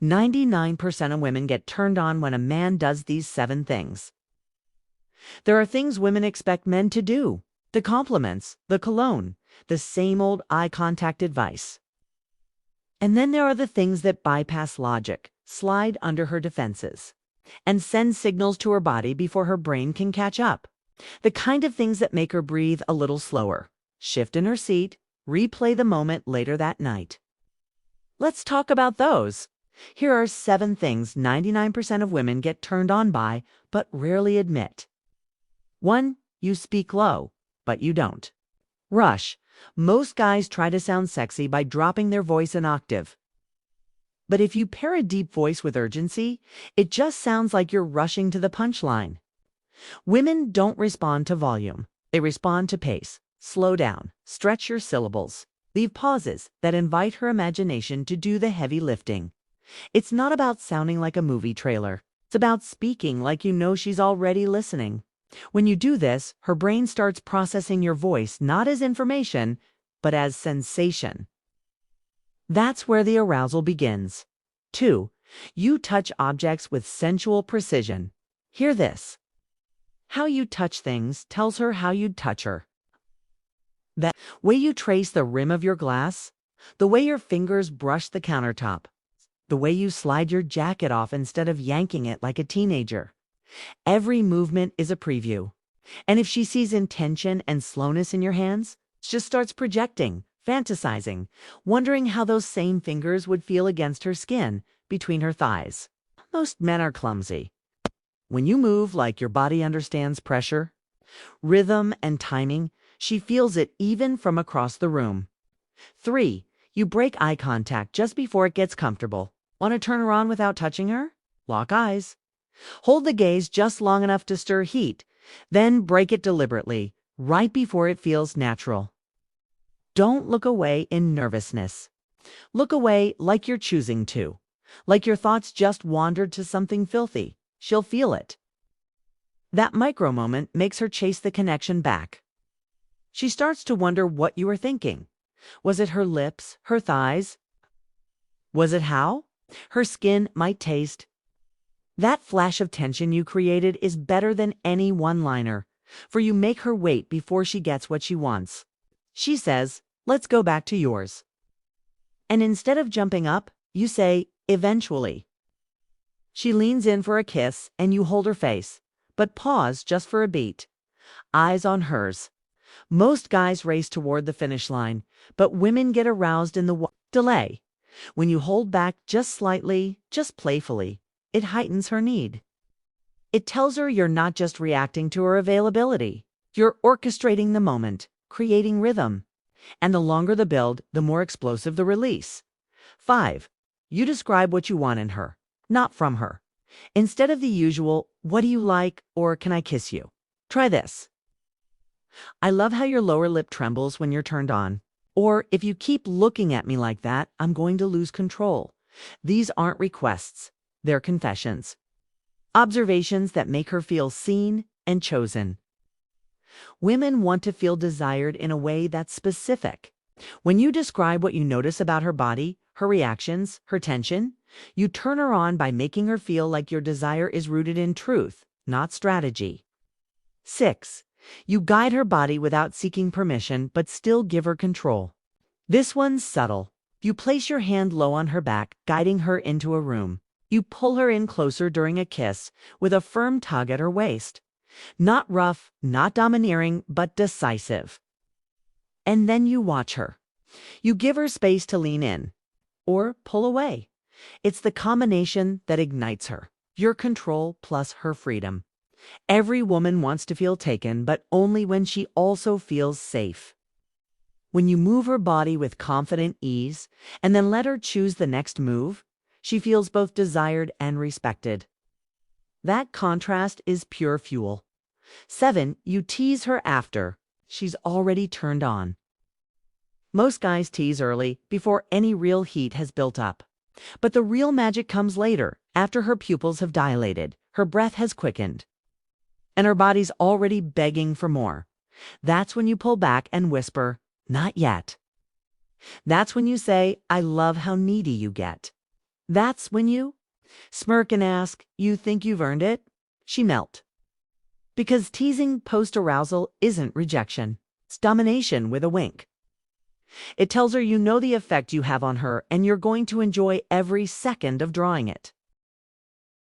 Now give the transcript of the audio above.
99% of women get turned on when a man does these 7 things. There are things women expect men to do: the compliments, the cologne, the same old eye contact advice. And then there are the things that bypass logic, slide under her defenses, and send signals to her body before her brain can catch up. The kind of things that make her breathe a little slower, shift in her seat, replay the moment later that night. Let's talk about those. Here are 7 things 99% of women get turned on by, but rarely admit. 1. You speak low, but you don't. Rush. Most guys try to sound sexy by dropping their voice an octave. But if you pair a deep voice with urgency, it just sounds like you're rushing to the punchline. Women don't respond to volume. They respond to pace. Slow down. Stretch your syllables. Leave pauses that invite her imagination to do the heavy lifting. It's not about sounding like a movie trailer. It's about speaking like you know she's already listening. When you do this, her brain starts processing your voice not as information, but as sensation. That's where the arousal begins. 2. You touch objects with sensual precision. Hear this. How you touch things tells her how you'd touch her. The way you trace the rim of your glass, the way your fingers brush the countertop, the way you slide your jacket off instead of yanking it like a teenager. Every movement is a preview. And if she sees intention and slowness in your hands, she just starts projecting, fantasizing, wondering how those same fingers would feel against her skin, between her thighs. Most men are clumsy. When you move like your body understands pressure, rhythm, and timing, she feels it even from across the room. 3. You break eye contact just before it gets comfortable. Want to turn her on without touching her? Lock eyes. Hold the gaze just long enough to stir heat, then break it deliberately, right before it feels natural. Don't look away in nervousness. Look away like you're choosing to, like your thoughts just wandered to something filthy. She'll feel it. That micro moment makes her chase the connection back. She starts to wonder what you were thinking. Was it her lips, her thighs? Was it how her skin might taste? That flash of tension you created is better than any one-liner, for you make her wait before she gets what she wants. She says, "Let's go back to yours." And instead of jumping up, you say, "Eventually." She leans in for a kiss and you hold her face, but pause just for a beat. Eyes on hers. Most guys race toward the finish line, but women get aroused in the delay. When you hold back just slightly, just playfully, it heightens her need. It tells her you're not just reacting to her availability. You're orchestrating the moment, creating rhythm. And the longer the build, the more explosive the release. 5. You describe what you want in her, not from her. Instead of the usual, "What do you like?" or "Can I kiss you?" Try this. "I love how your lower lip trembles when you're turned on." Or, "If you keep looking at me like that, I'm going to lose control." These aren't requests. They're confessions. Observations that make her feel seen and chosen. Women want to feel desired in a way that's specific. When you describe what you notice about her body, her reactions, her tension, you turn her on by making her feel like your desire is rooted in truth, not strategy. 6. You guide her body without seeking permission, but still give her control. This one's subtle. You place your hand low on her back, guiding her into a room. You pull her in closer during a kiss with a firm tug at her waist. Not rough, not domineering, but decisive. And then you watch her. You give her space to lean in or pull away. It's the combination that ignites her. Your control plus her freedom. Every woman wants to feel taken, but only when she also feels safe. When you move her body with confident ease and then let her choose the next move, she feels both desired and respected. That contrast is pure fuel. 7. You tease her after she's already turned on. Most guys tease early, before any real heat has built up. But the real magic comes later, after her pupils have dilated, her breath has quickened, and her body's already begging for more. That's when you pull back and whisper, "Not yet." That's when you say, "I love how needy you get." That's when you smirk and ask, "You think you've earned it?" She melt. Because teasing post-arousal isn't rejection. It's domination with a wink. It tells her you know the effect you have on her and you're going to enjoy every second of drawing it.